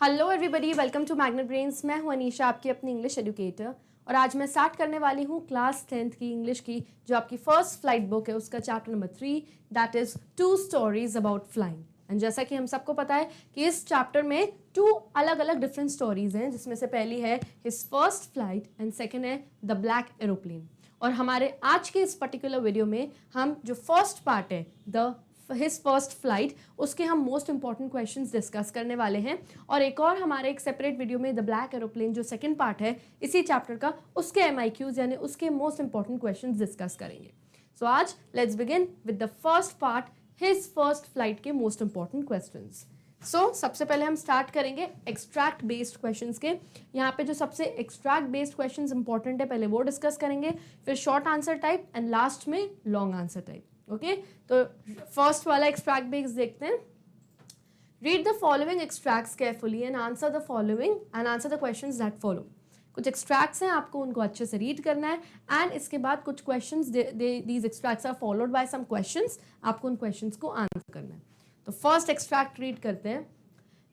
Hello everybody, welcome to magnet brains. मैं हूं अनीशा, आपकी अपनी इंग्लिश एजुकेटर। और आज मैं स्टार्ट करने वाली हूं क्लास 10th की इंग्लिश की, जो आपकी फर्स्ट फ्लाइट बुक है, उसका chapter number 3, that is 2 stories about flying. And जैसा कि हम सबको पता है कि इस चैप्टर में 2 अलग अलग डिफरेंट स्टोरीज हैं, जिसमें से पहली है his first flight and second है द ब्लैक एरोप्लेन। और हमारे आज के इस पर्टिकुलर वीडियो में हम जो फर्स्ट पार्ट है द हिज फर्स्ट फ्लाइट, उसके हम मोस्ट इंपॉर्टेंट क्वेश्चंस डिस्कस करने वाले हैं। और एक और हमारे एक सेपरेट वीडियो में द ब्लैक एरोप्लेन जो सेकंड पार्ट है इसी चैप्टर का, उसके MIQs यानी उसके मोस्ट इंपॉर्टेंट क्वेश्चंस डिस्कस करेंगे। सो आज let's begin with the first part, his first flight के मोस्ट इंपॉर्टेंट क्वेश्चंस। सबसे पहले हम स्टार्ट करेंगे एक्सट्रैक्ट बेस्ड क्वेश्चंस के। यहाँ पे जो सबसे एक्सट्रैक्ट बेस्ड क्वेश्चंस इंपॉर्टेंट है, पहले वो डिस्कस करेंगे, फिर short answer type and last में लॉन्ग आंसर टाइप। ओके, तो फर्स्ट वाला एक्सट्रैक्ट बेस्ड देखते हैं। Read the following extracts carefully and answer the following and answer the questions that follow. कुछ एक्सट्रैक्ट्स हैं, आपको उनको अच्छे से रीड करना है एंड इसके बाद कुछ questions, these extracts are followed by some questions, आपको उन क्वेश्चंस को आंसर करना है। तो फर्स्ट एक्सट्रैक्ट रीड करते हैं।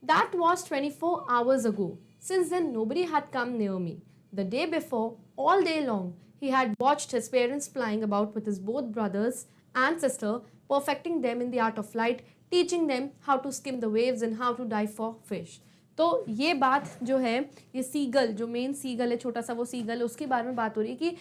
That was 24 hours ago. Since then, nobody had come near me. The day before, all day long, he had watched his parents flying about with his both brothers and sister, perfecting them in the art of flight, teaching them how to skim the waves and how to dive for fish. तो ये बात जो है, ये seagull, जो main seagull है, छोटा सा वो सीगल है, उसके बारे में बात हो रही है कि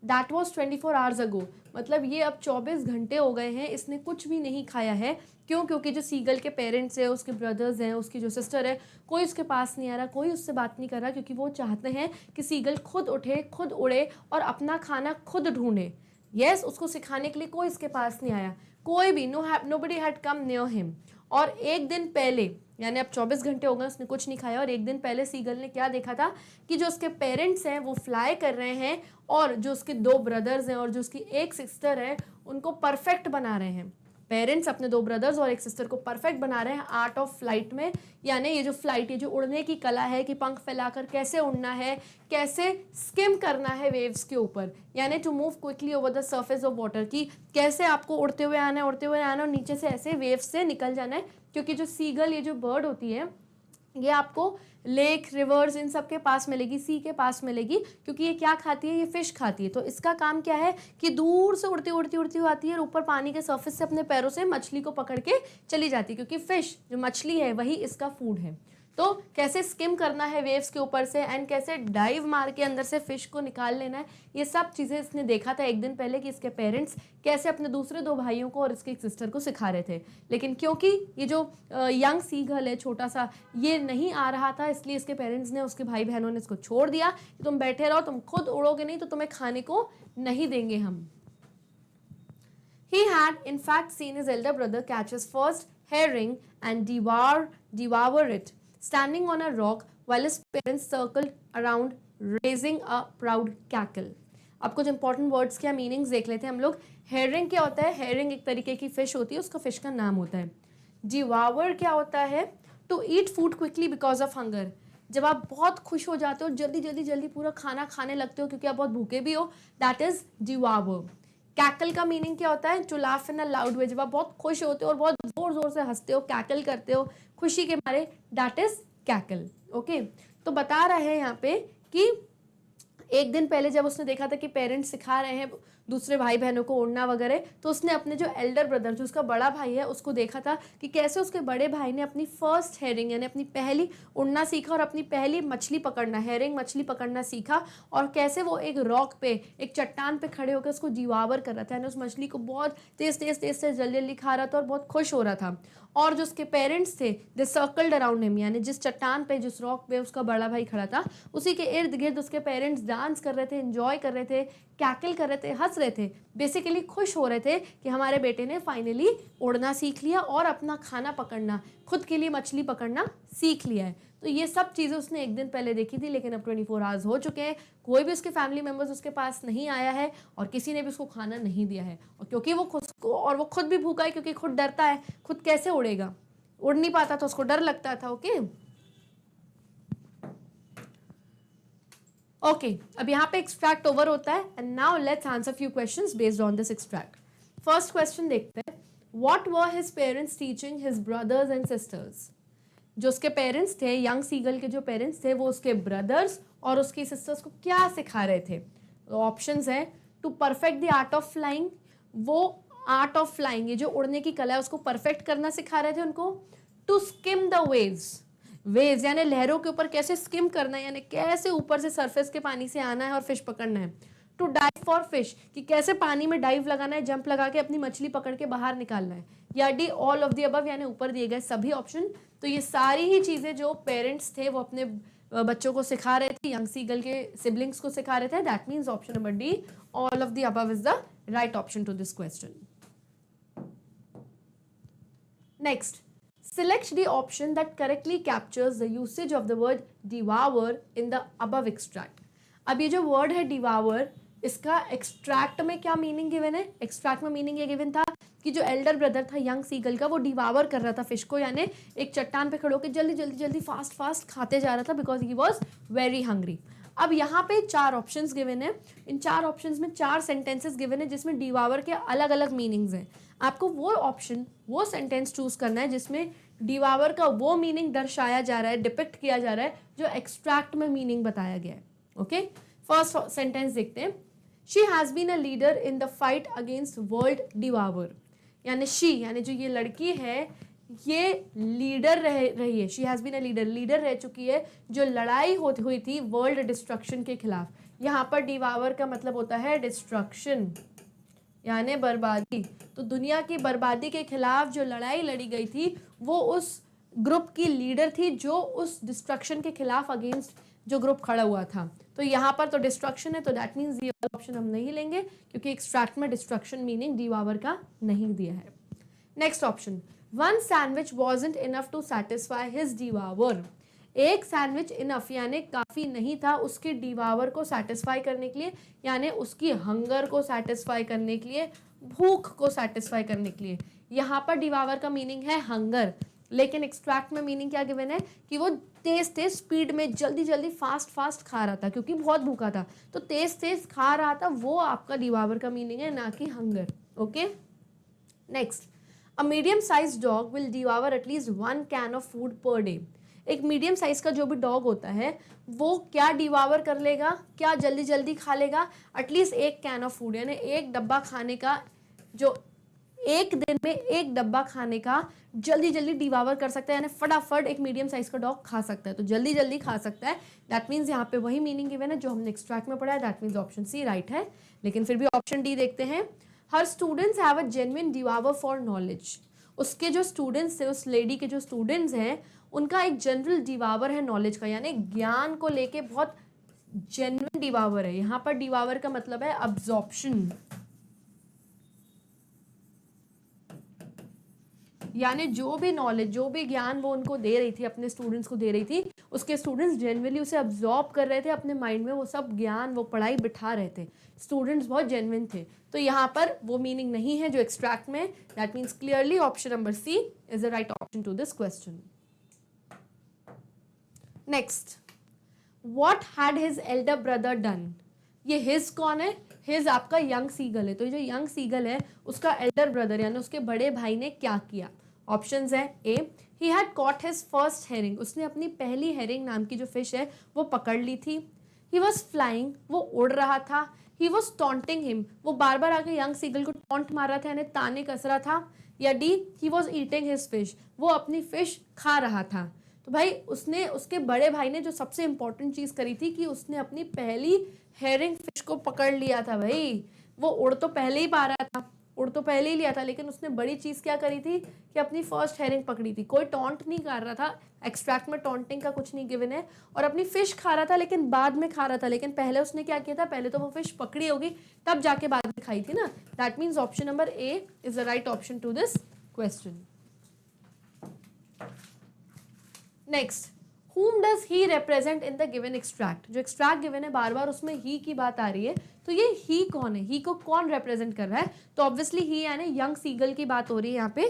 दैट वॉज 24 आवर्स अगो, मतलब ये अब 24 घंटे हो गए हैं, इसने कुछ भी नहीं खाया है। क्यों? क्योंकि जो सीगल के पेरेंट्स हैं, उसके ब्रदर्स हैं, उसकी जो सिस्टर है, कोई उसके पास नहीं आ रहा, कोई उससे बात नहीं कर रहा, क्योंकि वो चाहते हैं कि सीगल खुद उठे, खुद उड़े और अपना खाना खुद ढूंढे। यस, उसको सिखाने के लिए कोई इसके पास नहीं आया, कोई भी, nobody had come near him. और एक दिन पहले, यानी अब 24 घंटे हो गए उसने कुछ नहीं खाया, और एक दिन पहले सीगल ने क्या देखा था कि जो उसके पेरेंट्स हैं वो फ्लाई कर रहे हैं, और जो उसके 2 ब्रदर्स हैं और जो उसकी एक सिस्टर है उनको परफेक्ट बना रहे हैं। पेरेंट्स अपने 2 ब्रदर्स और एक सिस्टर को परफेक्ट बना रहे हैं आर्ट ऑफ फ्लाइट में, यानी ये जो फ्लाइट, ये जो उड़ने की कला है कि पंख फैलाकर कैसे उड़ना है, कैसे स्किम करना है वेव्स के ऊपर, यानी to move quickly over the surface of water, की कैसे आपको उड़ते हुए आना है, उड़ते हुए आना और नीचे से ऐसे वेव्स से निकल जाना है। क्योंकि जो सीगल, ये जो बर्ड होती है, ये आपको लेक, रिवर्स, इन सब के पास मिलेगी, सी के पास मिलेगी, क्योंकि ये क्या खाती है, ये फिश खाती है। तो इसका काम क्या है कि दूर से उड़ती उड़ती उड़ती आती है और ऊपर पानी के सरफेस से अपने पैरों से मछली को पकड़ के चली जाती है, क्योंकि फिश जो मछली है वही इसका फूड है। तो कैसे स्किम करना है वेव्स के ऊपर से एंड कैसे डाइव मार के अंदर से फिश को निकाल लेना है, ये सब चीज़ें इसने देखा था एक दिन पहले कि इसके पेरेंट्स कैसे अपने दूसरे 2 भाइयों को और इसके एक सिस्टर को सिखा रहे थे। लेकिन क्योंकि ये जो यंग सीगल है, छोटा सा, ये नहीं आ रहा था, इसलिए इसके पेरेंट्स ने, उसके भाई बहनों ने इसको छोड़ दिया कि तुम बैठे रहो, तुम खुद उड़ोगे नहीं तो तुम्हें खाने को नहीं देंगे हम। He had in fact seen his elder brother catch his first herring and devour it, standing on a rock while his parents circled around raising a proud cackle. अब कुछ इंपॉर्टेंट वर्ड्स के मीनिंग्स देख लेते हैं हम लोग। Herring क्या होता है? हेरिंग एक तरीके की फिश होती है, उसका फिश का नाम होता है। डिवावर क्या होता है? To eat food quickly because of hunger, जब आप बहुत खुश हो जाते हो, जल्दी जल्दी जल्दी पूरा खाना खाने लगते हो क्योंकि आप बहुत भूखे भी हो, दैट इज डिवावर। कैकल का मीनिंग क्या होता है? To laugh in a loud way, जब आप बहुत खुश होते हो और बहुत जोर जोर से हंसते हो, कैकल करते हो खुशी के मारे, दैट इज कैकल। ओके, तो बता रहे हैं यहाँ पे कि एक दिन पहले जब उसने देखा था कि पेरेंट्स सिखा रहे हैं दूसरे भाई बहनों को उड़ना वगैरह, तो उसने अपने जो एल्डर ब्रदर, जो उसका बड़ा भाई है, उसको देखा था कि कैसे उसके बड़े भाई ने अपनी फर्स्ट हेरिंग, यानी अपनी पहली उड़ना सीखा और अपनी पहली मछली पकड़ना, हेरिंग मछली पकड़ना सीखा, और कैसे वो एक रॉक पे, एक चट्टान पे खड़े होकर उसको डिवावर कर रहा था, यानी उस मछली को बहुत तेज तेज तेज से जल्दी जल्दी खा रहा था और बहुत खुश हो रहा था। और जो उसके पेरेंट्स थे, दे सर्कल्ड अराउंड हिम, यानी जिस चट्टान पे, जिस रॉक पे उसका बड़ा भाई खड़ा था, उसी के इर्द गिर्द उसके पेरेंट्स डांस कर रहे थे, एंजॉय कर रहे थे, कैकल कर रहे थे, हंस रहे थे, बेसिकली खुश हो रहे थे कि हमारे बेटे ने फाइनली उड़ना सीख लिया और अपना खाना पकड़ना, खुद के लिए मछली पकड़ना सीख लिया है। तो ये सब चीज़ें उसने एक दिन पहले देखी थी, लेकिन अब 24 आवर्स हो चुके हैं, कोई भी उसके फैमिली मेम्बर्स उसके पास नहीं आया है और किसी ने भी उसको खाना नहीं दिया है। और क्योंकि वो खुद भी भूखा है, क्योंकि खुद डरता है, खुद कैसे उड़ेगा, उड़ नहीं पाता था, उसको डर लगता था। ओके, अब यहाँ पे एक्सट्रैक्ट ओवर होता है and now let's answer few questions based on this extract. First question देखते हैं, what were his parents teaching his brothers and sisters. जो उसके पेरेंट्स थे, यंग सीगल के जो पेरेंट्स थे, वो उसके ब्रदर्स और उसकी सिस्टर्स को क्या सिखा रहे थे? ऑप्शंस है to perfect the art of flying, वो आर्ट ऑफ फ्लाइंग, ये जो उड़ने की कला है उसको परफेक्ट करना सिखा रहे थे उनको। To skim the waves, waves यानी लहरों के ऊपर कैसे स्किम करना है, यानी कैसे ऊपर से सरफेस के पानी से आना है और फिश पकड़ना है। टू डाइव फॉर फिश, कि कैसे पानी में डाइव लगाना है, जंप लगा के अपनी मछली पकड़ के बाहर निकालना है। या D all of the above, यानी ऊपर दिए गए सभी ऑप्शन। तो ये सारी ही चीजें जो पेरेंट्स थे वो अपने बच्चों को सिखा रहे थे, यंग सीगल के सिबलिंग्स को सिखा रहे थे। That means option number D, all of the above is the right option to this question. Next, select the option that correctly captures the usage of the word devour in the above extract. अब ये जो word है devour, इसका extract में क्या meaning given है? Extract में meaning ये गिवन था कि जो एल्डर ब्रदर था यंग सीगल का, वो डिवावर कर रहा था फिश को, यानी एक चट्टान पे खड़े होकर जल्दी जल्दी जल्दी फास्ट फास्ट खाते जा रहा था because he was very hungry. अब यहाँ पे 4 ऑप्शंस गिवन है, इन 4 ऑप्शंस में 4 सेंटेंसेस गिवन है जिसमें डिवावर के अलग अलग मीनिंग्स हैं। आपको वो ऑप्शन, वो सेंटेंस चूज करना है जिसमें डिवावर का वो मीनिंग दर्शाया जा रहा है, डिपिक्ट किया जा रहा है जो एक्सट्रैक्ट में मीनिंग बताया गया है। ओके, फर्स्ट सेंटेंस देखते हैं। She has been a leader in the fight against world devour, यानी शी यानी जो ये लड़की है ये लीडर रही है। She has been a leader, leader रह चुकी है जो लड़ाई हुई थी वर्ल्ड डिस्ट्रक्शन के खिलाफ। यहाँ पर डिवावर का मतलब होता है डिस्ट्रक्शन यानी बर्बादी। तो दुनिया की बर्बादी के खिलाफ जो लड़ाई लड़ी गई थी वो उस ग्रुप की लीडर थी जो उस डिस्ट्रक्शन के खिलाफ अगेंस्ट जो ग्रुप खड़ा हुआ था। तो यहाँ पर तो डिस्ट्रक्शन है, तो दैट मीन्स ये ऑप्शन हम नहीं लेंगे क्योंकि एक्सट्रैक्ट में डिस्ट्रक्शन मीनिंग डिवावर का नहीं दिया है। Next option, one sandwich wasn't enough to satisfy his devour, एक सैंडविच इनफ यानी काफ़ी नहीं था उसके डिवावर को सेटिस्फाई करने के लिए, यानी उसकी हंगर को सेटिस्फाई करने के लिए, भूख को सेटिस्फाई करने के लिए। यहाँ पर डिवावर का मीनिंग है हंगर, लेकिन एक्सट्रैक्ट में मीनिंग क्या गिवन है कि वो तेज तेज स्पीड में जल्दी जल्दी फास्ट फास्ट खा रहा था क्योंकि बहुत भूखा था, तो तेज तेज खा रहा था, वो आपका डिवावर का मीनिंग है, ना कि hunger. Okay, next, a medium size dog will devour at least 1 can of food per day, एक मीडियम साइज का जो भी डॉग होता है वो क्या डिवावर कर लेगा, क्या जल्दी जल्दी खा लेगा? एटलीस्ट 1 कैन ऑफ फूड यानी एक डब्बा खाने का, जो एक दिन में एक डब्बा खाने का जल्दी जल्दी डिवावर कर सकता है, यानी फटाफट एक मीडियम साइज का डॉग खा सकता है, तो जल्दी जल्दी खा सकता है। दैट मीन्स यहाँ पे वही मीनिंग गिवन है जो हमने एक्सट्रैक्ट में पढ़ा है। That means option C right है, लेकिन फिर भी ऑप्शन डी देखते हैं। हर students have a genuine devour for knowledge, उसके जो स्टूडेंट्स थे, उस लेडी के जो स्टूडेंट्स हैं उनका एक जनरल डिवावर है नॉलेज का, यानी ज्ञान को लेके बहुत जेन्युइन डिवावर है। यहाँ पर डिवावर का मतलब है अब्जॉर्प्शन, यानी जो भी नॉलेज, जो भी ज्ञान वो उनको दे रही थी, अपने स्टूडेंट्स को दे रही थी, उसके स्टूडेंट्स जेन्युइनली उसे अब्जॉर्ब कर रहे थे अपने माइंड में, वो सब ज्ञान, वो पढ़ाई बिठा रहे थे, स्टूडेंट्स बहुत जेन्युइन थे। तो यहाँ पर वो मीनिंग नहीं है जो एक्सट्रैक्ट में। That means clearly option number C is the right option to this question. Next, what had his elder brother done, ये हिज कौन है? हिज आपका यंग सीगल है, तो ये जो यंग सीगल है उसका एल्डर ब्रदर यानी उसके बड़े भाई ने क्या किया? ऑप्शंस है, A he had caught his first herring, उसने अपनी पहली हेरिंग नाम की जो फिश है वो पकड़ ली थी। ही वॉज फ्लाइंग, वो उड़ रहा था। ही वॉज टॉन्टिंग हिम, वो बार बार आके यंग सीगल को टॉन्ट मार रहा था यानी ताने कस रहा था। या D he was eating his fish, वो अपनी फिश खा रहा था। तो भाई उसने, उसके बड़े भाई ने जो सबसे इंपॉर्टेंट चीज़ करी थी कि उसने अपनी पहली हेरिंग फिश को पकड़ लिया था। भाई वो उड़ तो पहले ही पा रहा था, उड़ तो पहले ही लिया था, लेकिन उसने बड़ी चीज़ क्या करी थी कि अपनी फर्स्ट हेरिंग पकड़ी थी। कोई टॉन्ट नहीं कर रहा था, एक्सट्रैक्ट में टॉन्टिंग का कुछ नहीं गिवन है, और अपनी फिश खा रहा था लेकिन बाद में खा रहा था। लेकिन पहले उसने क्या किया था, पहले तो वो फिश पकड़ी होगी तब जाके बाद में खाई थी ना। That means option number A is the right option to this question. Next, whom does he represent in the given extract, जो एक्सट्रैक्ट गिवन है बार बार उसमें ही की बात आ रही है, तो ये ही कौन है, ही को कौन रिप्रेजेंट कर रहा है? तो ऑब्वियसली ही यानी यंग सीगल की बात हो रही है यहाँ पे।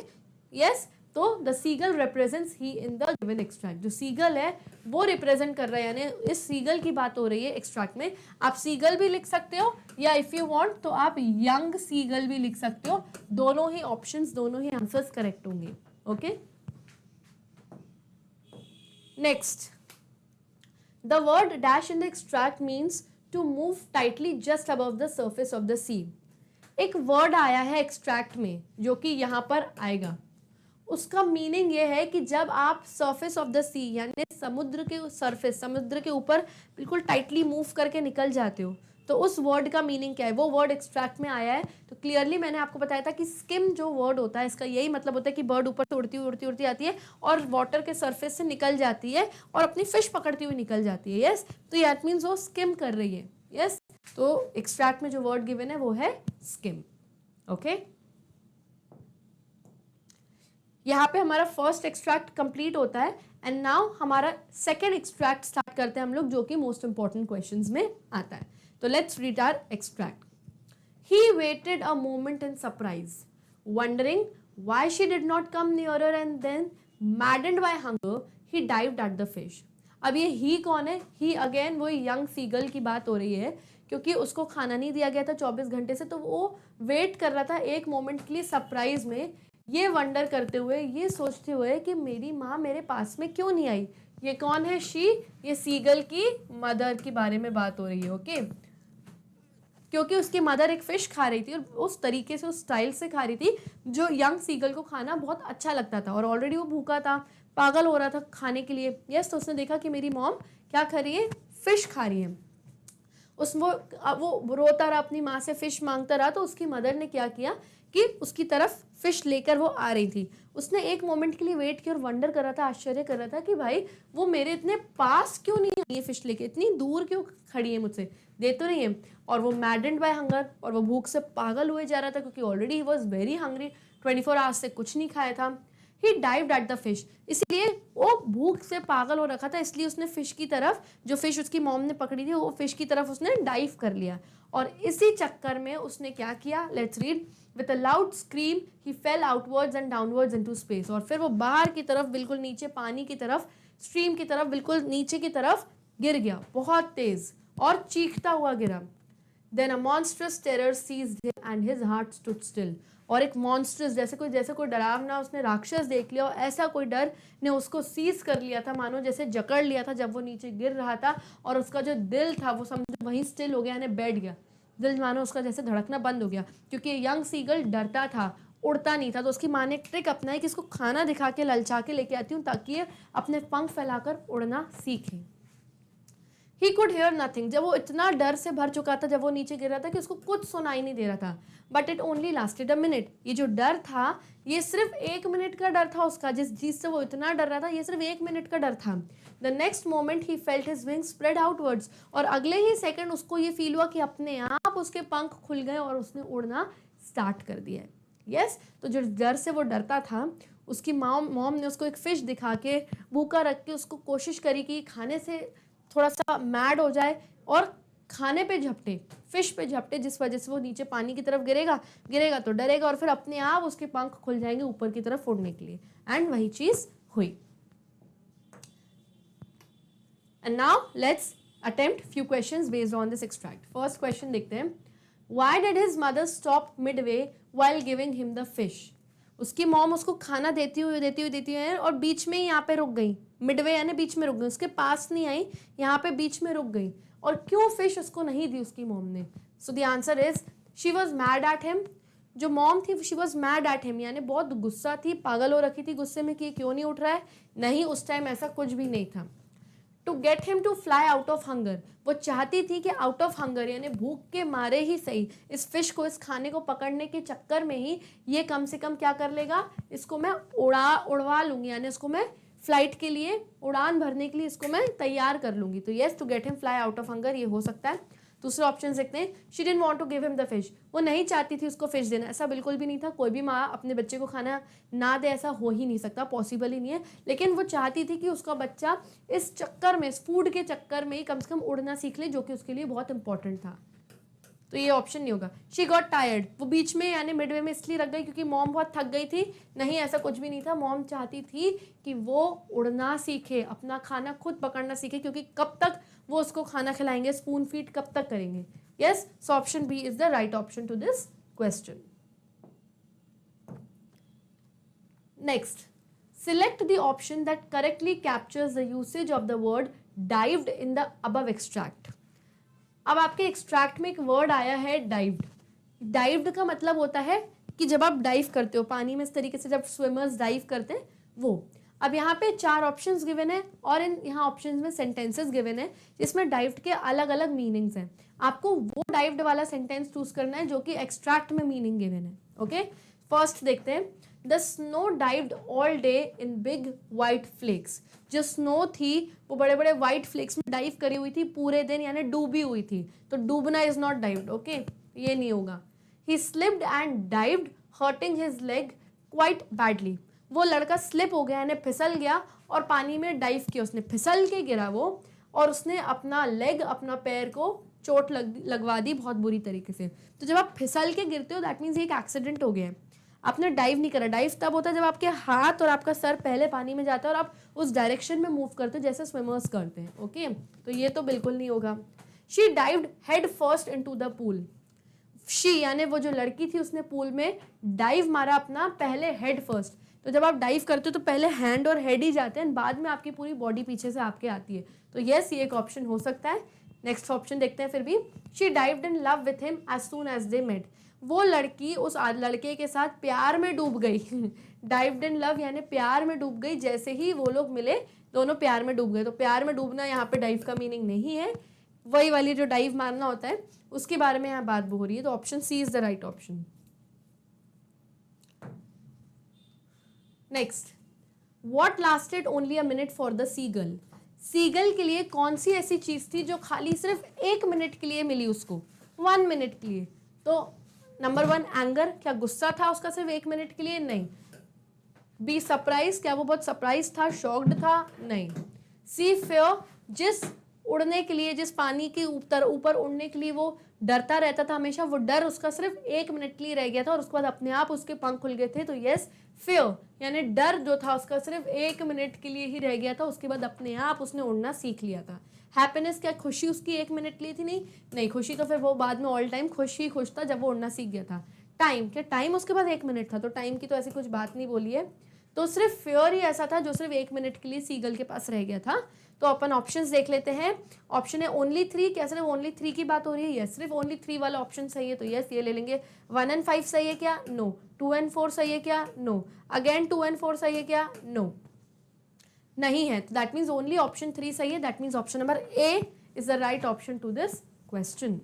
यस, तो the seagull represents he in the given extract, जो सीगल है वो रिप्रेजेंट कर रहा है, यानी इस सीगल की बात हो रही है एक्सट्रैक्ट में। आप सीगल भी लिख सकते हो या इफ यू वांट तो आप यंग सीगल भी लिख सकते हो, दोनों ही ऑप्शंस, दोनों ही आंसर्स करेक्ट होंगे। Okay, next, the word dash in the extract means to move tightly just above the surface of the sea. एक वर्ड आया है एक्सट्रैक्ट में जो कि यहाँ पर आएगा, उसका मीनिंग ये है कि जब आप सरफेस ऑफ द सी यानी समुद्र के सरफेस, समुद्र के ऊपर बिल्कुल टाइटली मूव करके निकल जाते हो, तो उस वर्ड का मीनिंग क्या है, वो वर्ड एक्सट्रैक्ट में आया है। तो क्लियरली मैंने आपको बताया था कि स्किम जो वर्ड होता है इसका यही मतलब होता है कि बर्ड ऊपर से उड़ती उड़ती उड़ती आती है और वाटर के सरफेस से निकल जाती है और अपनी फिश पकड़ती हुई निकल जाती है। यस, तो दैट मीन्स वो स्किम कर रही है। यस, तो एक्सट्रैक्ट में जो वर्ड गिवन है वो है स्किम। ओके, यहाँ पे हमारा फर्स्ट एक्सट्रैक्ट कंप्लीट होता है एंड नाउ हमारा सेकेंड एक्सट्रैक्ट स्टार्ट करते हैं हम लोग, जो कि मोस्ट इंपॉर्टेंट क्वेश्चंस में आता है। तो let's read our extract. He waited a moment in surprise, wondering why she did not come nearer, and then, maddened by hunger, he dived at the fish. अब ये ही कौन है? ही अगेन वही young seagull की बात हो रही है, क्योंकि उसको खाना नहीं दिया गया था 24 घंटे से, तो वो वेट कर रहा था एक मोमेंट के लिए सरप्राइज में, ये वंडर करते हुए, ये सोचते हुए कि मेरी माँ मेरे पास में क्यों नहीं आई। ये कौन है? शी, ये सीगल की मदर के बारे में बात हो रही है। ओके, क्योंकि उसकी मदर एक फिश खा रही थी और उस तरीके से, उस स्टाइल से खा रही थी जो यंग सीगल को खाना बहुत अच्छा लगता था, और ऑलरेडी वो भूखा था, पागल हो रहा था खाने के लिए। यस, तो उसने देखा कि मेरी मॉम क्या खा रही है, फिश खा रही है। वो रोता रहा, अपनी माँ से फिश मांगता रहा, तो उसकी मदर ने क्या किया कि उसकी तरफ फिश लेकर वो आ रही थी। उसने एक मोमेंट के लिए वेट किया और वंडर कर रहा था, आश्चर्य कर रहा था कि भाई वो मेरे इतने पास क्यों नहीं आई है, फिश लेके इतनी दूर क्यों खड़ी है, मुझसे दे तो नहीं है। और वो मैडेंड बाय हंगर, और वो भूख से पागल हुए जा रहा था, क्योंकि already he was very hungry, 24 hours से कुछ नहीं खाया था। ही डाइव्ड एट द फिश, इसलिए वो भूख से पागल हो रखा था, इसलिए उसने फिश की तरफ, जो फिश उसकी मॉम ने पकड़ी थी, वो फिश की तरफ उसने डाइव कर लिया। और इसी चक्कर में उसने क्या किया, let's read. With a loud scream he fail outwards and downwards into space, और फिर वो बाहर की तरफ, बिल्कुल नीचे पानी की तरफ, स्ट्रीम की तरफ, बिल्कुल नीचे की तरफ गिर गया, बहुत तेज और चीखता हुआ गिरा। Then a monstrous terror seized him and his heart stood still. और एक मॉन्स्ट्रस, जैसे कोई डरावना उसने राक्षस देख लिया, और ऐसा कोई डर ने उसको सीज कर लिया था, मानो जैसे जकड़ लिया था जब वो नीचे गिर रहा था, और उसका जो दिल था वो समझो वहीं स्टिल हो गया, यानी बैठ गया दिल, मानो उसका जैसे धड़कना बंद हो गया, क्योंकि यंग सीगल डरता था, उड़ता नहीं था। तो उसकी माँ ने एक ट्रिक अपनाई कि इसको खाना दिखा के ललचा के लेके आती हूँ ताकि ये अपने पंख फैलाकर उड़ना सीखे। He could hear nothing, जब वो इतना डर से भर चुका था, जब वो नीचे गिर रहा था, कि उसको कुछ सुनाई नहीं दे रहा था। But it only lasted a minute, ये जो डर था ये सिर्फ 1 मिनट का डर था उसका, जिस चीज से वो इतना डर रहा था ये सिर्फ 1 मिनट का डर था। The next moment he felt his wings spread outwards, और अगले ही सेकंड उसको ये फील हुआ कि अपने आप उसके पंख खुल गए और उसने उड़ना स्टार्ट कर दिया है। यस, तो जो डर से वो डरता था, उसकी मॉम ने उसको एक फिश दिखा के, भूखा रख के उसको कोशिश करी कि खाने से थोड़ा सा मैड हो जाए और खाने पे झपटे, फिश पे झपटे, जिस वजह से वो नीचे पानी की तरफ गिरेगा तो डरेगा, और फिर अपने आप उसके पंख खुल जाएंगे ऊपर की तरफ उड़ने के लिए। एंड वही चीज हुई। And now let's attempt few questions based on this extract. First question देखते हैं। Why did his mother stop Midway while giving him the fish? उसकी मॉम उसको खाना देती हुई और बीच में ही यहाँ पे रुक गई, मिडवे यानी बीच में रुक गई, उसके पास नहीं आई, यहाँ पे बीच में रुक गई। और क्यों फिश उसको नहीं दी उसकी मॉम ने? सो the answer is she was mad at him. जो मॉम थी she was mad at him, यानी बहुत गुस्सा थी, पागल हो रखी थी गुस्से में कि क्यों नहीं उठ रहा है। नहीं, उस टाइम ऐसा कुछ भी नहीं था। To get him to fly out of hunger, वो चाहती थी कि आउट ऑफ हंगर यानी भूख के मारे ही सही, इस फिश को, इस खाने को पकड़ने के चक्कर में ही ये कम से कम क्या कर लेगा, इसको मैं उड़वा लूंगी, यानी इसको मैं फ्लाइट के लिए, उड़ान भरने के लिए इसको मैं तैयार कर लूंगी। तो yes, to get him fly out of hunger, ये हो सकता है। दूसरा ऑप्शन देखते हैं। She didn't want to give him the fish, वो नहीं चाहती थी उसको फिश देना, ऐसा बिल्कुल भी नहीं था। कोई भी माँ अपने बच्चे को खाना ना दे, ऐसा हो ही नहीं सकता, पॉसिबल ही नहीं है। लेकिन वो चाहती थी कि उसका बच्चा इस चक्कर में, इस फूड के चक्कर में कम से कम उड़ना सीख ले, जो कि उसके लिए बहुत इंपॉर्टेंट था। तो ये ऑप्शन नहीं होगा। शी गॉट टायर्ड, वो बीच में यानी मिडवे में इसलिए रख गई क्योंकि मॉम बहुत थक गई थी। नहीं, ऐसा कुछ भी नहीं था। मॉम चाहती थी कि वो उड़ना सीखे, अपना खाना खुद पकड़ना सीखे, क्योंकि कब तक वो उसको खाना खिलाएंगे, स्पून फीड कब तक करेंगे। Yes, so option B is the right option to this question. Next, select the option that correctly captures the usage of the word dived in the above extract. अब आपके एक्सट्रैक्ट में एक वर्ड आया है डाइव्ड। डाइव्ड का मतलब होता है कि जब आप डाइव करते हो पानी में, इस तरीके से जब स्विमर्स डाइव करते हैं वो। अब यहाँ पे 4 ऑप्शंस गिवन है और इन यहाँ ऑप्शंस में सेंटेंसेस गिवन है जिसमें डाइव्ड के अलग अलग मीनिंग्स हैं। आपको वो डाइव्ड वाला सेंटेंस चूज करना है जो कि एक्सट्रैक्ट में मीनिंग गिवन है। ओके, फर्स्ट देखते हैं। The snow dived all day in big white flakes. जो स्नो थी वो बड़े बड़े वाइट फ्लेक्स में डाइव करी हुई थी पूरे दिन, यानी डूबी हुई थी। तो डूबना इज नॉट डाइव्ड। ओके, ये नहीं होगा। ही slipped and dived hurting his leg quite badly. वो लड़का स्लिप हो गया, यानी फिसल गया और पानी में डाइव किया उसने, फिसल के गिरा वो और उसने अपना लेग, अपना पैर को चोट लगवा दी बहुत बुरी तरीके से। तो जब आप फिसल के गिरते हो दैट मीन्स एक एक्सीडेंट हो गया है। आपने डाइव नहीं करा। डाइव तब होता है जब आपके हाथ और आपका सर पहले पानी में जाता है और आप उस डायरेक्शन में मूव करते हो जैसे स्विमर्स करते हैं। ओके, तो ये तो बिल्कुल नहीं होगा। She dived head first into the pool. She यानी वो जो लड़की थी उसने पूल में डाइव मारा अपना पहले हेड फर्स्ट। तो जब आप डाइव करते हो तो पहले हैंड और हेड ही जाते हैं, बाद में आपकी पूरी बॉडी पीछे से आपके आती है। तो यस, ये एक ऑप्शन हो सकता है। नेक्स्ट ऑप्शन देखते हैं फिर भी। She dived in love with him as soon as they met. वो लड़की उस लड़के के साथ प्यार में डूब गई। डाइव्ड इन लव यानी प्यार में डूब गई, जैसे ही वो लोग मिले दोनों प्यार में डूब गए। तो प्यार में डूबना यहाँ पे डाइव का मीनिंग नहीं है, वही वाली जो डाइव मारना होता है उसके बारे में यहाँ बात हो रही है। तो option C is the right option. Next, what lasted only a minute for the seagull. Seagull के लिए कौन सी ऐसी चीज थी जो खाली सिर्फ 1 मिनट के लिए मिली उसको, 1 मिनट के लिए। तो नंबर 1 एंगर, क्या गुस्सा था उसका सिर्फ 1 मिनट के लिए? नहीं। बी सरप्राइज, क्या वो बहुत सरप्राइज था, शॉक्ड था? नहीं। सी फेयर, जिस उड़ने के लिए, जिस पानी के ऊपर उड़ने के लिए वो डरता रहता था हमेशा, वो डर उसका सिर्फ 1 मिनट के लिए रह गया था और उसके बाद अपने आप उसके पंख खुल गए थे। तो यस, फेयर यानी डर जो था उसका सिर्फ 1 मिनट के लिए ही रह गया था, उसके बाद अपने आप उसने उड़ना सीख लिया था। हैप्पीनेस, क्या खुशी उसकी 1 मिनट के लिए थी? नहीं, खुशी तो फिर वो बाद में ऑल टाइम खुश ही खुश था जब वो उड़ना सीख गया था। टाइम, क्या टाइम उसके पास 1 मिनट था? तो टाइम की तो ऐसी कुछ बात नहीं बोली है। तो सिर्फ फेयर ही ऐसा था जो सिर्फ 1 मिनट के लिए सीगल के पास रह गया था। तो अपन ऑप्शंस देख लेते हैं। ऑप्शन है ओनली 3, क्या सिर्फ ओनली 3 की बात हो रही है? यस, सिर्फ ओनली 3 वाला ऑप्शन सही है, तो यस ये ले लेंगे। 1 and 5 सही है क्या? नो। 2 and 4 सही है क्या? नो। अगेन 2 and 4 सही है क्या? नो, नहीं है। तो दैट मीन्स ओनली ऑप्शन 3 सही है। That means option number A is the right option to this question.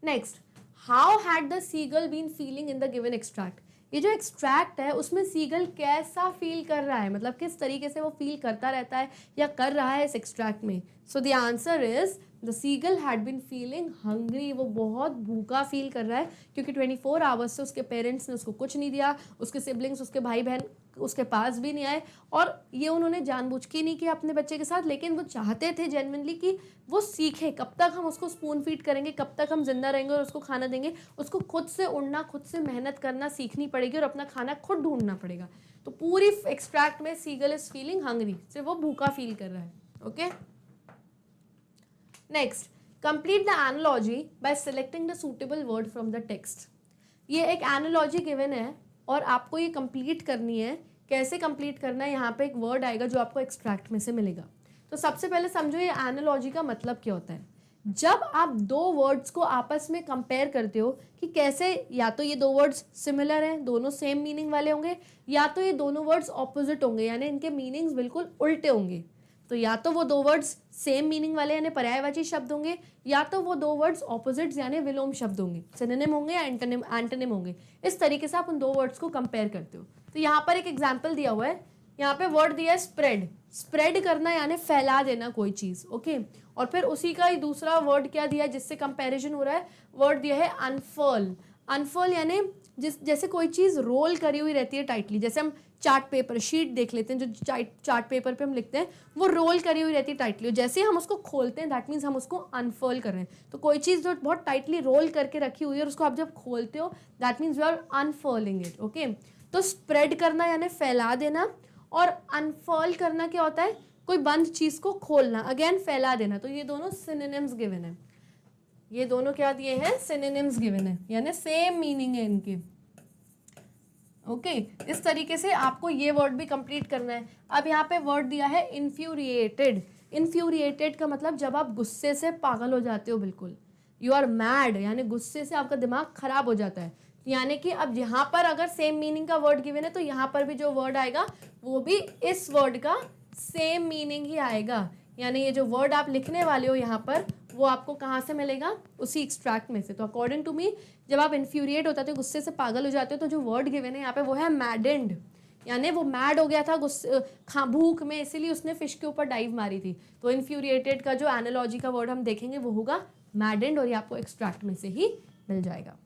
Next, how had the seagull been feeling in the given extract. ये जो एक्सट्रैक्ट है उसमें सीगल कैसा फील कर रहा है, मतलब किस तरीके से वो फील करता रहता है या कर रहा है इस एक्सट्रैक्ट में। So the answer is the seagull had been feeling hungry. वो बहुत भूखा फील कर रहा है क्योंकि 24 आवर्स से उसके पेरेंट्स ने उसको कुछ नहीं दिया, उसके सिबलिंग्स, उसके भाई बहन उसके पास भी नहीं आए, और ये उन्होंने जानबूझ के नहीं किया अपने बच्चे के साथ, लेकिन वो चाहते थे जेन्युइनली कि वो सीखे। कब तक हम उसको स्पून फीड करेंगे, कब तक हम जिंदा रहेंगे और उसको खाना देंगे? उसको खुद से उड़ना, खुद से मेहनत करना सीखनी पड़ेगी और अपना खाना खुद ढूंढना पड़ेगा। तो पूरी एक्सट्रैक्ट में सीगल इज फीलिंग हंग्री, सिर्फ वो भूखा फील कर रहा है। Okay, next, complete the analogy bye selecting the suitable word from the text. ये एक एनालॉजी गिवन है और आपको ये कंप्लीट करनी है। कैसे कंप्लीट करना है? यहाँ पे एक वर्ड आएगा जो आपको एक्सट्रैक्ट में से मिलेगा। तो सबसे पहले समझो ये एनालॉजी का मतलब क्या होता है। जब आप 2 वर्ड्स को आपस में कंपेयर करते हो कि कैसे, या तो ये 2 वर्ड्स सिमिलर हैं, दोनों सेम मीनिंग वाले होंगे, या तो ये दोनों वर्ड्स ऑपोजिट होंगे यानी इनके मीनिंग्स बिल्कुल उल्टे होंगे। तो या तो वो 2 वर्ड्स सेम मीनिंग वाले यानी पर्यायवाची शब्द होंगे, या तो वो 2 वर्ड्स ऑपोजिट्स यानी विलोम शब्द होंगे, सिनोनिम होंगे या एंटोनिम होंगे। इस तरीके से आप उन 2 वर्ड्स को कंपेयर करते हो। तो यहाँ पर एक एग्जाम्पल दिया हुआ है, यहाँ पे वर्ड दिया है स्प्रेड। स्प्रेड करना यानी फैला देना कोई चीज़। ओके, और फिर उसी का ही दूसरा वर्ड क्या दिया है जिससे कंपैरिजन हो रहा है? वर्ड दिया है अनफर्ल। अनफर्ल यानी जैसे कोई चीज़ रोल करी हुई रहती है टाइटली, जैसे हम चार्ट पेपर शीट देख लेते हैं, जो चार्ट पेपर पे हम लिखते हैं वो रोल करी हुई रहती है टाइटली, जैसे हम उसको खोलते हैं दैट मीन्स हम उसको अनफर्ल कर रहे हैं। तो कोई चीज़ जो बहुत टाइटली रोल करके रखी हुई है और उसको आप जब खोलते हो that means you are unfurling it. Okay, तो स्प्रेड करना यानी फैला देना, और अनफर्ल करना क्या होता है? कोई बंद चीज़ को खोलना, अगेन फैला देना। तो ये दोनों सिनोनिम्स गिवन है। ये दोनों क्या दिए हैं? सिनोनिम्स गिवन है, यानी सेम मीनिंग है इनके। ओके इस तरीके से आपको ये वर्ड भी कंप्लीट करना है। अब यहाँ पे वर्ड दिया है इन्फ्यूरिएटेड। इन्फ्यूरिएटेड का मतलब जब आप गुस्से से पागल हो जाते हो, बिल्कुल यू आर मैड, यानी गुस्से से आपका दिमाग खराब हो जाता है। यानी कि अब यहाँ पर अगर सेम मीनिंग का वर्ड गिवन है तो यहाँ पर भी जो वर्ड आएगा वो भी इस वर्ड का सेम मीनिंग ही आएगा। यानी ये जो वर्ड आप लिखने वाले हो यहाँ पर वो आपको कहाँ से मिलेगा, उसी एक्सट्रैक्ट में से। तो अकॉर्डिंग टू मी जब आप इन्फ्यूरिएट होते हो, गुस्से से पागल हो जाते हो, तो जो वर्ड गिवन है यहाँ पे वो है मैडेंड। यानी वो मैड हो गया था गुस्से भूख में, इसीलिए उसने फिश के ऊपर डाइव मारी थी। तो इन्फ्यूरिएटेड का जो एनालॉजी का वर्ड हम देखेंगे वो होगा मैडेंड, और ये आपको एक्सट्रैक्ट में से ही मिल जाएगा।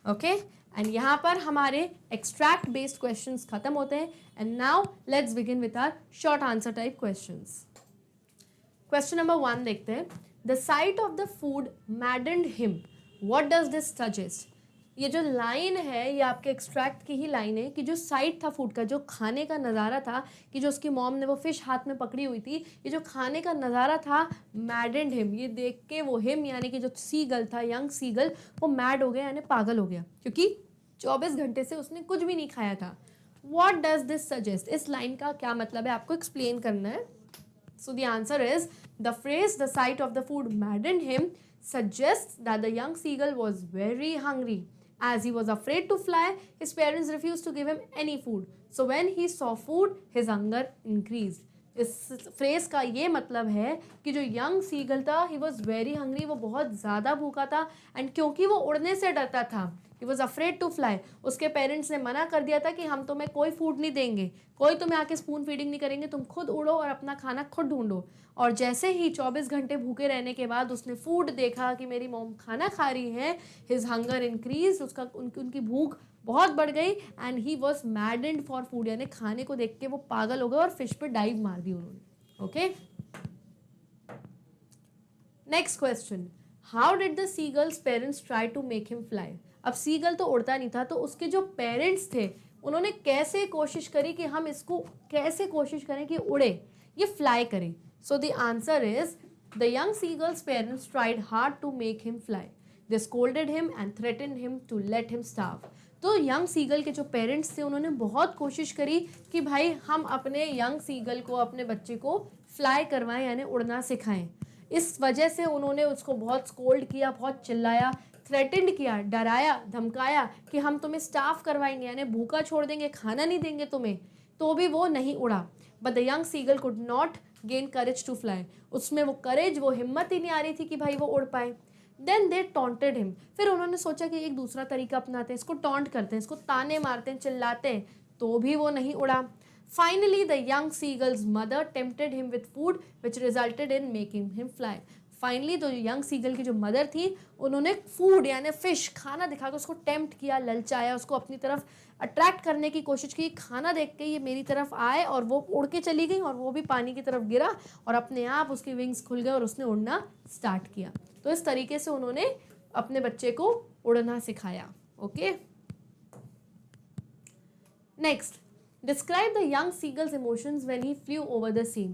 ओके एंड यहाँ पर हमारे एक्सट्रैक्ट बेस्ड क्वेश्चंस खत्म होते हैं। And now let's begin with our short answer type questions. Question number 1 देखते हैं। The sight of the food maddened him, what does this suggest. ये जो लाइन है ये आपके एक्सट्रैक्ट की ही लाइन है कि जो साइट था फूड का, जो खाने का नज़ारा था, कि जो उसकी मॉम ने वो फिश हाथ में पकड़ी हुई थी, ये जो खाने का नज़ारा था मैडेंड हिम, ये देख के वो हिम यानी कि जो सीगल था, यंग सीगल, वो मैड हो गया यानी पागल हो गया, क्योंकि 24 घंटे से उसने कुछ भी नहीं खाया था। व्हाट डज दिस सजेस्ट, इस लाइन का क्या मतलब है आपको एक्सप्लेन करना है। So the answer is the phrase the sight of the food maddened him suggests that the young seagull was very hungry. As he was afraid to fly, his parents refused to give him any food. So when he saw food, his hunger increased. इस phrase का ये मतलब है कि जो young seagull था he was very hungry, वो बहुत ज़्यादा भूखा था, एंड क्योंकि वो उड़ने से डरता था, he was afraid to fly, उसके पेरेंट्स ने मना कर दिया था कि हम तुम्हें कोई फूड नहीं देंगे, कोई तुम्हें आके स्पून फीडिंग नहीं करेंगे, तुम खुद उड़ो और अपना खाना खुद ढूंढो। और जैसे ही 24 घंटे भूखे रहने के बाद उसने फूड देखा कि मेरी मॉम खाना खा रही है, हिज हंगर इंक्रीज, उसका उनकी भूख बहुत बढ़ गई, and he was मैडेंड for food, यानी खाने को देख के वो पागल हो गए और फिश पे डाइव मार दी उन्होंने। Okay next question, how did the seagull's parents try to make him fly. अब सीगल तो उड़ता नहीं था, तो उसके जो पेरेंट्स थे उन्होंने कैसे कोशिश करी कि हम इसको कैसे कोशिश करें कि उड़े, ये फ्लाई करे। So the answer is the young seagull's parents tried hard to make him fly, they scolded him and threatened him to let him starve. तो यंग सीगल के जो पेरेंट्स थे उन्होंने बहुत कोशिश करी कि भाई हम अपने यंग सीगल को, अपने बच्चे को फ्लाई करवाएं यानी उड़ना सिखाएं। इस वजह से उन्होंने उसको बहुत स्कोल्ड किया, बहुत चिल्लाया, थ्रेटेंड किया, डराया, धमकाया कि हम तुम्हें स्टाफ करवाएंगे यानी भूखा छोड़ देंगे, खाना नहीं देंगे तुम्हें, तो भी वो नहीं उड़ा। But the young seagull could not gain courage to fly, उसमें वो करेज, वो हिम्मत ही नहीं आ रही थी कि भाई वो उड़ पाए। देन दे टॉन्टेड हिम, फिर उन्होंने सोचा कि एक दूसरा तरीका अपनाते हैं, इसको टॉन्ट करते हैं, इसको ताने मारते हैं, चिल्लाते हैं, तो भी वो नहीं उड़ा। Finally the young seagulls mother tempted him with food which resulted in making him fly. Finally तो यंग सीगल की जो मदर थी उन्होंने फूड यानी फिश खाना दिखाकर उसको टेम्प्ट किया, ललचाया, उसको अपनी तरफ अट्रैक्ट करने की कोशिश की, खाना देख के ये मेरी तरफ आए, और वो उड़ के चली गई और वो भी पानी की तरफ गिरा और अपने आप उसकी विंग्स खुल गए और उसने उड़ना स्टार्ट किया। तो इस तरीके से उन्होंने अपने बच्चे को उड़ना सिखाया। Okay next, describe the young seagull's emotions when he flew over the sea.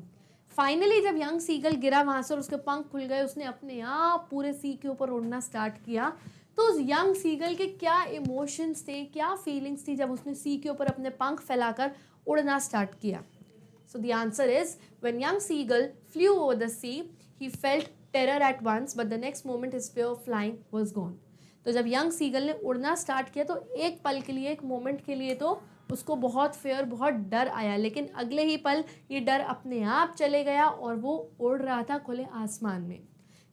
Finally जब यंग सीगल गिरा वहां से और उसके पंख खुल गए, उसने अपने आप पूरे सी के ऊपर उड़ना स्टार्ट किया, तो उस यंग सीगल के क्या इमोशंस थे, क्या फीलिंग्स थी जब उसने सी के ऊपर अपने पंख फैलाकर उड़ना स्टार्ट किया। So the answer is when young seagull flew over the sea he felt terror at once but the next moment his fear of flying was gone. तो जब यंग सीगल ने उड़ना स्टार्ट किया तो एक पल के लिए, एक मोमेंट के लिए तो उसको बहुत फेयर, बहुत डर आया, लेकिन अगले ही पल ये डर अपने आप चले गया और वो उड़ रहा था खुले आसमान में।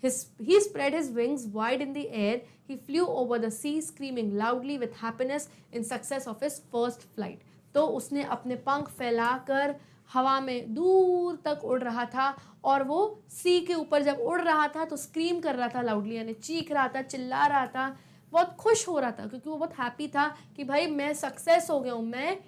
He spread his wings wide in the air. He flew over the sea, screaming loudly with happiness in success of his first flight. तो उसने अपने पंख फैलाकर हवा में दूर तक उड़ रहा था, और वो सी के ऊपर जब उड़ रहा था तो स्क्रीम कर रहा था लाउडली, यानी चीख रहा था, चिल्ला रहा था, बहुत खुश हो रहा था, क्योंकि वो बहुत हैप्पी था कि भाई मैं सक्सेस हो गया हूँ, मैं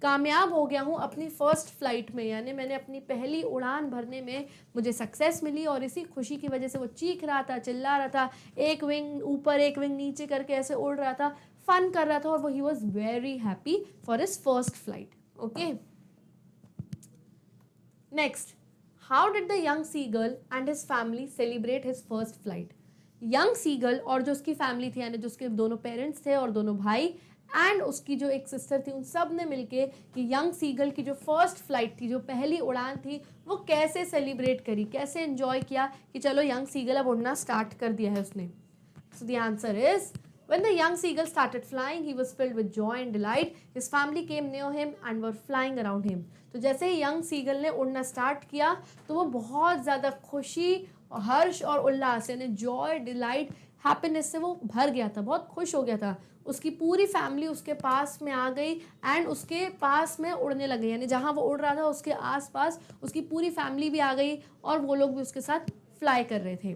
कामयाब हो गया हूँ अपनी फर्स्ट फ्लाइट में, यानी मैंने अपनी पहली उड़ान भरने में मुझे सक्सेस मिली, और इसी खुशी की वजह से वो चीख रहा था, चिल्ला रहा था, एक विंग ऊपर एक विंग नीचे करके ऐसे उड़ रहा था, फन कर रहा था, और वो he was very happy for his first flight. Okay next, how did the young seagull and his family celebrate his first flight. Young seagull और जो उसकी फैमिली थी, यानी जो उसके दोनों पेरेंट्स थे और दोनों भाई एंड उसकी जो एक सिस्टर थी, उन सब ने मिलके कि यंग सीगल की जो फर्स्ट फ्लाइट थी, जो पहली उड़ान थी, वो कैसे सेलिब्रेट करी, कैसे एंजॉय किया कि चलो यंग सीगल अब उड़ना स्टार्ट कर दिया है उसने. So the answer is, when the young seagull started flying, he was filled with joy and delight. His family came near him and were flying around him. तो जैसे ही यंग सीगल ने उड़ना स्टार्ट किया तो वो बहुत ज़्यादा खुशी, हर्ष और उल्लास यानी जॉय, डिलाइट, हैप्पीनेस से वो भर गया था, बहुत खुश हो गया था. उसकी पूरी फैमिली उसके पास में आ गई एंड उसके पास में उड़ने लगे, यानी जहाँ वो उड़ रहा था उसके आसपास उसकी पूरी फैमिली भी आ गई और वो लोग भी उसके साथ फ्लाई कर रहे थे.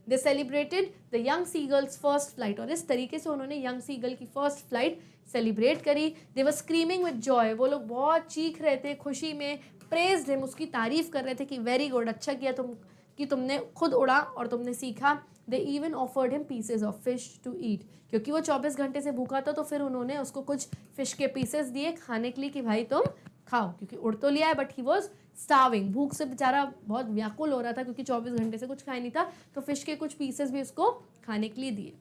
दे celebrated the young seagulls first flight, और इस तरीके से उन्होंने यंग सीगल की फर्स्ट फ्लाइट सेलिब्रेट करी. दे वर स्क्रीमिंग विद जॉय, वो लोग बहुत चीख रहे थे खुशी में. प्रेज्ड हिम, उसकी तारीफ कर रहे थे कि वेरी गुड, अच्छा किया तुम कि तुमने खुद उड़ा और तुमने सीखा. They even offered him pieces of fish to eat, क्योंकि वो 24 घंटे से भूखा था तो फिर उन्होंने उसको कुछ फिश के पीसेस दिए खाने के लिए कि भाई तुम खाओ, क्योंकि उड़ तो लिया है बट ही वॉज स्टार्विंग, भूख से बेचारा बहुत व्याकुल हो रहा था क्योंकि 24 घंटे से कुछ खाया नहीं था. तो फिश के कुछ पीसेस भी उसको खाने के लिए दिए.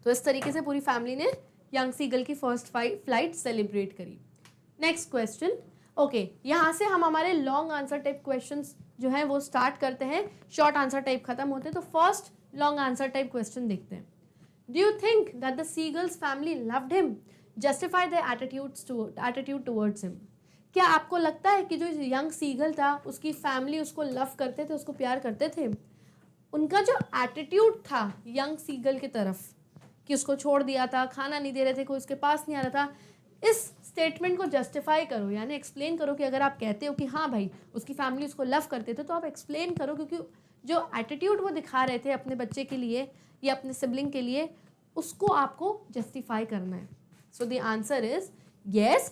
तो इस तरीके से पूरी फैमिली ने यंग सीगल की फर्स्ट फ्लाइट सेलिब्रेट करी. Next question. ओके, यहाँ से हम हमारे लॉन्ग आंसर टाइप क्वेश्चंस जो हैं वो स्टार्ट करते हैं, शॉर्ट आंसर टाइप खत्म होते हैं. तो first long answer type question देखते हैं. Do you think that the seagulls family loved him? Justify the attitude towards him. क्या आपको लगता है कि जो यंग सीगल था उसकी फैमिली उसको लव करते थे, उसको प्यार करते थे? उनका जो एटीट्यूड था यंग सीगल की तरफ कि उसको छोड़ दिया था, खाना नहीं दे रहे थे, कोई उसके पास नहीं आ रहा था, इस स्टेटमेंट को जस्टिफाई करो, यानी एक्सप्लेन करो कि अगर आप कहते हो कि हाँ भाई उसकी फैमिली उसको लव करते थे तो आप एक्सप्लेन करो, क्योंकि जो एटीट्यूड वो दिखा रहे थे अपने बच्चे के लिए या अपने सिबलिंग के लिए उसको आपको जस्टिफाई करना है. सो the answer is yes,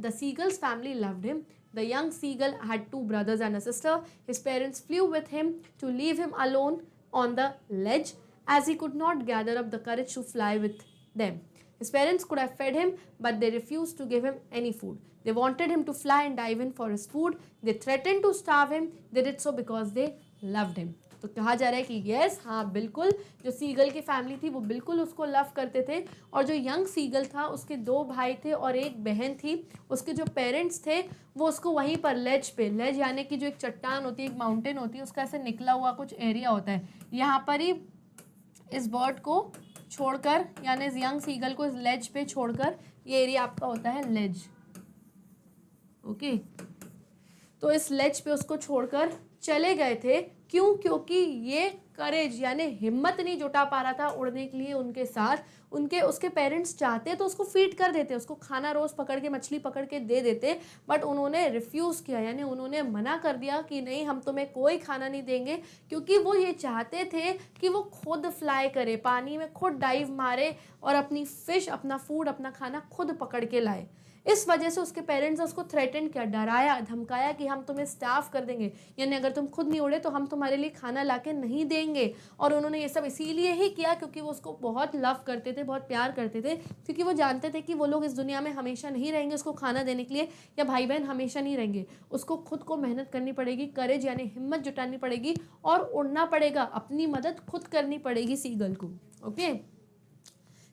the seagull's family loved him. The young seagull had 2 brothers and a sister. His parents flew with him to leave him alone on the ledge as he could not gather up the courage to fly with them. His parents could have fed him, but they refused to give him any food. They wanted him to fly and dive in for his food. They threatened to starve him. They did so because they loved him. तो कहा जा रहा है कि yes, हाँ बिल्कुल, जो seagull की फैमिली थी वो बिल्कुल उसको लव करते थे. और जो यंग सीगल था उसके 2 भाई थे और एक बहन थी. उसके जो पेरेंट्स थे वो उसको वहीं पर लेज पे, लेज यानी कि जो एक चट्टान होती है, एक माउंटेन होती है, उसका ऐसे निकला हुआ कुछ एरिया होता है, यहाँ पर ही इस बर्ड को छोड़कर, यानी इस यंग सीगल को इस लेज पे छोड़कर, ये एरिया आपका होता है लेज. ओके, तो इस लेज पे उसको छोड़कर चले गए थे. क्यों? क्योंकि ये करेज यानी हिम्मत नहीं जुटा पा रहा था उड़ने के लिए उनके साथ. उसके पेरेंट्स चाहते तो उसको फीड कर देते, उसको खाना रोज़ पकड़ के, मछली पकड़ के दे देते, बट उन्होंने रिफ्यूज़ किया, यानी उन्होंने मना कर दिया कि नहीं, हम तुम्हें कोई खाना नहीं देंगे, क्योंकि वो ये चाहते थे कि वो खुद फ्लाई करे, पानी में खुद डाइव मारे और अपनी फ़िश, अपना फूड, अपना खाना खुद पकड़ के लाए. इस वजह से उसके पेरेंट्स ने उसको थ्रेटन किया, डराया, धमकाया कि हम तुम्हें स्टाफ कर देंगे, यानी अगर तुम खुद नहीं उड़े तो हम तुम्हारे लिए खाना लाके नहीं देंगे. और उन्होंने ये सब इसीलिए ही किया क्योंकि वो उसको बहुत लव करते थे, बहुत प्यार करते थे, क्योंकि वो जानते थे कि वो लोग इस दुनिया में हमेशा नहीं रहेंगे उसको खाना देने के लिए, या भाई बहन हमेशा नहीं रहेंगे. उसको खुद को मेहनत करनी पड़ेगी, करेज यानी हिम्मत जुटानी पड़ेगी और उड़ना पड़ेगा, अपनी मदद खुद करनी पड़ेगी सीगल को. Okay,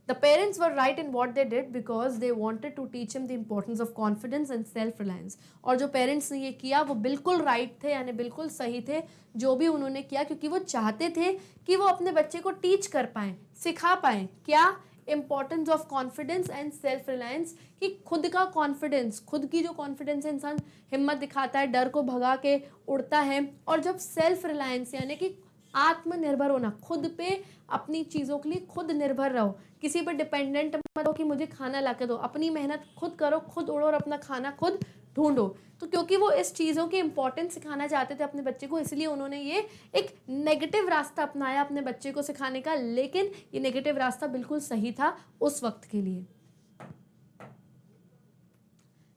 The parents were right in what they did because they wanted to teach him the importance of confidence and self-reliance. और जो पेरेंट्स ने ये किया वो बिल्कुल राइट थे, यानी बिल्कुल सही थे जो भी उन्होंने किया, क्योंकि वो चाहते थे कि वो अपने बच्चे को टीच कर पाएँ, सिखा पाएँ. क्या? Importance of confidence and self reliance, कि खुद का कॉन्फिडेंस, खुद की जो कॉन्फिडेंस है, इंसान हिम्मत दिखाता है, डर को भगा के उड़ता है. और जब सेल्फ रिलायंस यानी कि आत्मनिर्भर होना, खुद पे अपनी चीज़ों के लिए खुद निर्भर रहो, किसी पर डिपेंडेंट मत हो कि मुझे खाना ला के दो, अपनी मेहनत खुद करो, खुद उड़ो और अपना खाना खुद ढूंढो. तो क्योंकि वो इस चीज़ों की इंपॉर्टेंस सिखाना चाहते थे अपने बच्चे को, इसलिए उन्होंने ये एक नेगेटिव रास्ता अपनाया अपने बच्चे को सिखाने का, लेकिन ये नेगेटिव रास्ता बिल्कुल सही था उस वक्त के लिए.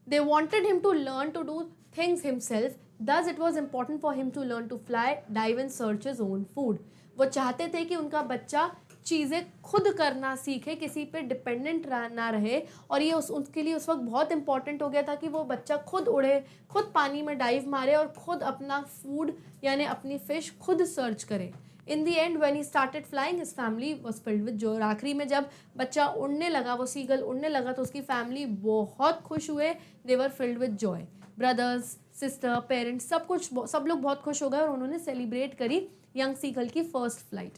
They wanted him to learn to do things himself. Thus, it was important for him to learn to fly, dive and search his own food. वो चाहते थे कि उनका बच्चा चीज़ें खुद करना सीखे, किसी पे डिपेंडेंट ना रहे. और ये उसके लिए उस वक्त बहुत इंपॉर्टेंट हो गया था कि वो बच्चा खुद उड़े, खुद पानी में डाइव मारे और खुद अपना फूड यानी अपनी फ़िश खुद सर्च करे. In the end when he started flying his family was filled with joy. और आखिरी में जब बच्चा उड़ने लगा, वो सीगल उड़ने लगा, तो उसकी फैमिली बहुत खुश हुए। They were filled with joy. Brothers, sister, parents, सब लोग बहुत खुश हो गए और उन्होंने सेलिब्रेट करी यंग सीगल की first flight.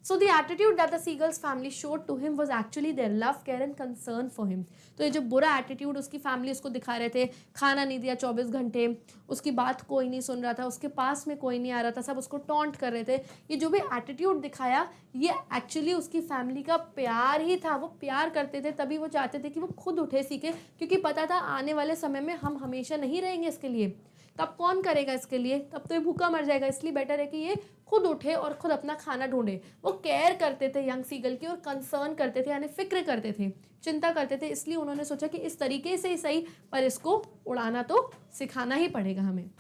So the attitude that the seagull's family showed to him was actually their love, care and concern for him. तो ये जो बुरा एटीट्यूड उसकी फैमिली उसको दिखा रहे थे, खाना नहीं दिया 24 घंटे, उसकी बात कोई नहीं सुन रहा था, उसके पास में कोई नहीं आ रहा था, सब उसको टॉन्ट कर रहे थे, ये जो भी एटीट्यूड दिखाया ये एक्चुअली उसकी फैमिली का प्यार ही था। वो प्यार करते थे, तभी वो चाहते थे कि वो खुद उठे सीखे, क्योंकि पता था आने वाले समय में हम हमेशा नहीं रहेंगे इसके लिए, तब कौन करेगा इसके लिए, तब तो ये भूखा मर जाएगा, इसलिए बेटर है कि ये खुद उठे और खुद अपना खाना ढूंढे। वो केयर करते थे यंग सीगल की और कंसर्न करते थे, यानी फिक्र करते थे, चिंता करते थे। इसलिए उन्होंने सोचा कि इस तरीके से ही सही, पर इसको उड़ाना तो सिखाना ही पड़ेगा हमें।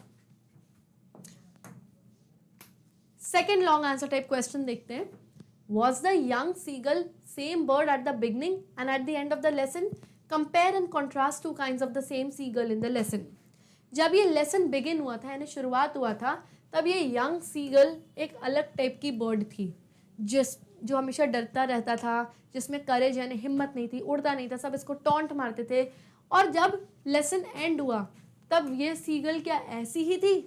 Second long answer type question देखते हैं। Was the young seagull same bird at the beginning and at the end of the lesson? Compare and contrast two kinds of the same seagull in the lesson. जब ये lesson begin हुआ था, यानी शुरुआत हुआ था, तब ये यंग सीगल एक अलग टाइप की बर्ड थी, जो हमेशा डरता रहता था, जिसमें करेज यानी हिम्मत नहीं थी, उड़ता नहीं था, सब इसको टॉन्ट मारते थे। और जब लेसन एंड हुआ तब ये सीगल क्या ऐसी ही थी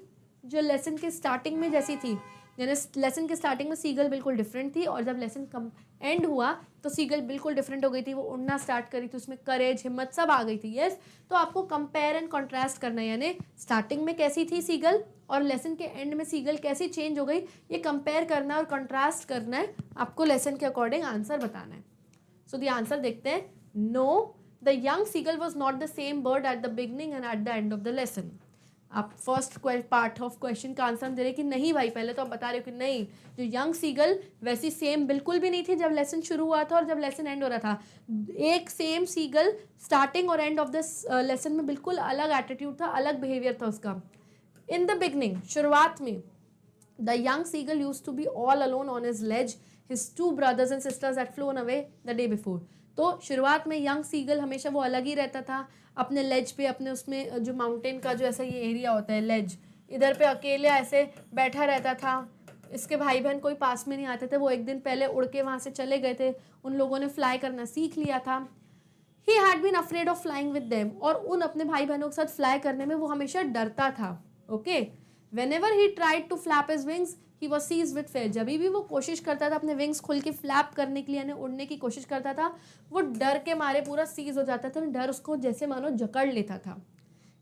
जो लेसन के स्टार्टिंग में जैसी थी? यानी लेसन के स्टार्टिंग में सीगल बिल्कुल डिफरेंट थी, और जब लेसन कम एंड हुआ तो सीगल बिल्कुल डिफरेंट हो गई थी, वो उड़ना स्टार्ट करी थी, उसमें करेज, हिम्मत सब आ गई थी। यस, तो आपको कंपेयर एंड कॉन्ट्रास्ट करना है, यानी स्टार्टिंग में कैसी थी सीगल और लेसन के एंड में सीगल कैसी चेंज हो गई, ये कंपेयर करना है और कंट्रास्ट करना है, आपको लेसन के अकॉर्डिंग आंसर बताना है। सो द आंसर देखते हैं। No, the young seagull was not the same bird at the beginning and at the end of the lesson. आप फर्स्ट पार्ट ऑफ क्वेश्चन का आंसर दे रहे कि नहीं भाई, पहले तो आप बता रहे हो कि नहीं, जो यंग सीगल वैसी सेम बिल्कुल भी नहीं थी जब लेसन शुरू हुआ था और जब लेसन एंड हो रहा था। एक सेम सीगल स्टार्टिंग और एंड ऑफ द लेसन में बिल्कुल अलग एटीट्यूड था, अलग बिहेवियर था उसका। इन द बिगनिंग, शुरुआत में, the young seagull used to be all alone on his ledge, his two brothers and sisters had flown away the day before. तो शुरुआत में यंग सीगल हमेशा वो अलग ही रहता था अपने लेज पे, अपने उसमें जो माउंटेन का जो ऐसा ये एरिया होता है लेज, इधर पे अकेले ऐसे बैठा रहता था। इसके भाई बहन कोई पास में नहीं आते थे, वो एक दिन पहले उड़ के वहाँ से चले गए थे, उन लोगों ने फ्लाई करना सीख लिया था। He had been afraid of flying with them, और उन अपने भाई बहनों के साथ फ्लाई करने में वो हमेशा डरता था। Okay, whenever he tried to flap his wings he was seized with fear. जब भी वो कोशिश करता था अपने विंग्स खुल के फ्लैप करने के लिए, यानी उड़ने की कोशिश करता था, वो डर के मारे पूरा सीज हो जाता था, डर उसको जैसे मानो जकड़ लेता था।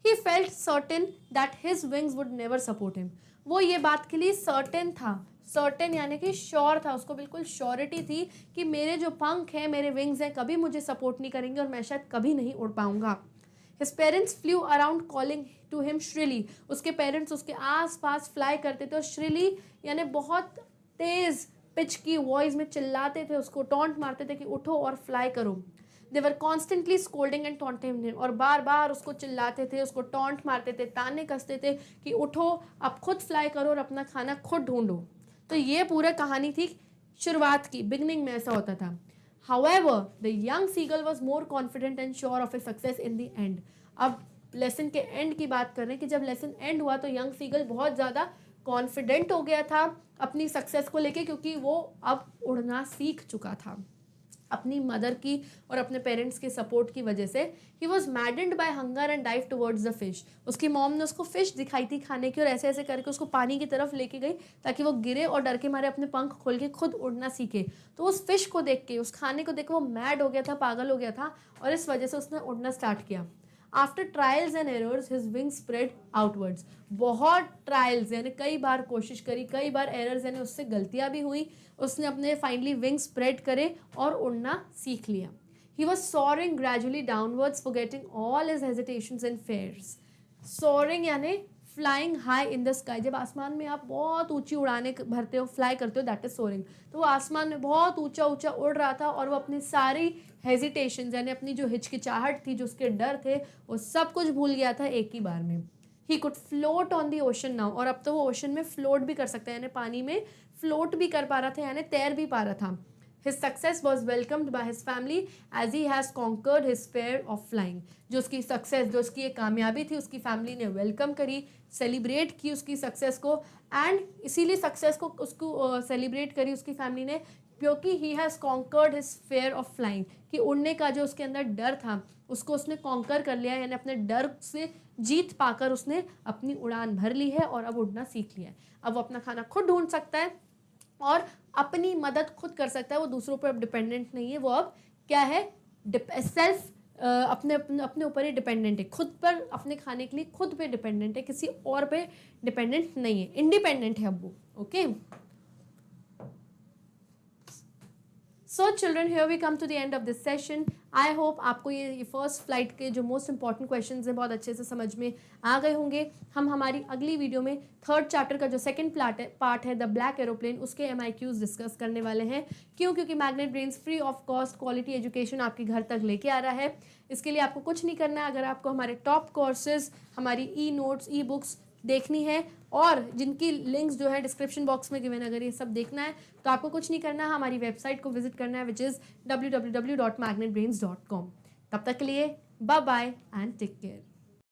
He felt certain that his wings would never support him. वो ये बात के लिए सर्टेन था, सर्टेन यानी कि श्योर था, उसको बिल्कुल श्योरिटी थी कि मेरे जो पंख हैं, मेरे विंग्स हैं, कभी मुझे सपोर्ट नहीं करेंगे और मैं शायद कभी नहीं उड़ पाऊंगा। His parents flew around calling to him shrilly. उसके पेरेंट्स उसके आस पास फ्लाई करते थे और श्रिली यानी बहुत तेज पिच की वॉइस में चिल्लाते थे, उसको टॉन्ट मारते थे कि उठो और फ्लाई करो। They were constantly scolding and taunting him, और बार बार उसको चिल्लाते थे, उसको टॉन्ट मारते थे, ताने कसते थे कि उठो, अब खुद फ्लाई करो और अपना खाना खुद ढूंढो। तो ये पूरा कहानी थी शुरुआत की, बिगनिंग में ऐसा होता था। However, the young seagull was more confident and sure of his success in the end. अब लेसन के एंड की बात कर रहे हैं कि जब लेसन एंड हुआ तो यंग सीगल बहुत ज़्यादा कॉन्फिडेंट हो गया था अपनी सक्सेस को लेके, क्योंकि वो अब उड़ना सीख चुका था अपनी मदर की और अपने पेरेंट्स के सपोर्ट की वजह से। He was maddened by hunger and dive towards the fish. उसकी मॉम ने उसको फिश दिखाई थी खाने की और ऐसे ऐसे करके उसको पानी की तरफ लेके गई ताकि वो गिरे और डर के मारे अपने पंख खोल के खुद उड़ना सीखे। तो उस फिश को देख के, उस खाने को देख के वो मैड हो गया था, पागल हो गया था, और इस वजह से उसने उड़ना स्टार्ट किया। After trials and errors his wing spread outwards. बहुत ट्रायल्स यानी कई बार कोशिश करी, कई बार एरर्स यानी उससे गलतियाँ भी हुई, उसने अपने फाइनली विंग स्प्रेड करे और उड़ना सीख लिया। He was soaring gradually downwards forgetting all his hesitations and fears. Soaring यानी flying high in the sky. जब आसमान में आप बहुत ऊंची उड़ाने भरते हो, फ्लाई करते हो, दैट इज सोअरिंग। तो वो आसमान में बहुत ऊंचा ऊंचा उड़ रहा था और वो अपनी सारी हेजिटेशन यानी अपनी जो हिचकिचाहट थी, जो उसके डर थे, वो सब कुछ भूल गया था एक ही बार में। He could float on the ocean now, और अब तो वो ओशन में फ्लोट भी कर सकता है, यानी पानी में फ्लोट भी कर पा रहा था, यानी तैर भी पा रहा था। His success was welcomed by his family as he has conquered his fear of flying. जो उसकी सक्सेस, जो उसकी एक कामयाबी थी, उसकी फैमिली ने वेलकम करी, सेलिब्रेट की उसकी सक्सेस को, एंड इसीलिए सक्सेस को उसको सेलिब्रेट करी उसकी फैमिली ने क्योंकि he has conquered his fear of flying, कि उड़ने का जो उसके अंदर डर था उसको उसने कॉन्कर कर लिया, यानी अपने डर से जीत पाकर उसने अपनी उड़ान भर ली है और अब उड़ना सीख लिया है। अब वो अपना खाना खुद ढूंढ सकता है और अपनी मदद खुद कर सकता है, वो दूसरों पर अब डिपेंडेंट नहीं है, वो अब क्या है, सेल्फ अपने ऊपर ही डिपेंडेंट है, खुद पर अपने खाने के लिए खुद पे डिपेंडेंट है, किसी और पे डिपेंडेंट नहीं है, इंडिपेंडेंट है अब वो। Okay, so children, here we come to the end of this session. I hope आपको ये फर्स्ट फ्लाइट के जो मोस्ट इंपॉर्टेंट क्वेश्चंस हैं बहुत अच्छे से समझ में आ गए होंगे। हम हमारी अगली वीडियो में थर्ड चैप्टर का जो सेकंड पार्ट है द ब्लैक एरोप्लेन, उसके MIQs डिस्कस करने वाले हैं। क्योंकि magnet brains free of cost quality education आपके घर तक लेके आ रहा है। इसके लिए आपको कुछ नहीं करना है, अगर आपको हमारे टॉप कोर्सेज, हमारी E-नोट्स, E-बुक्स देखनी है और जिनकी लिंक्स जो है डिस्क्रिप्शन बॉक्स में गिवन, अगर ये सब देखना है तो आपको कुछ नहीं करना, हमारी वेबसाइट को विजिट करना है, विच इज़ www.magnetbrains.com। तब तक के लिए bye bye and take care.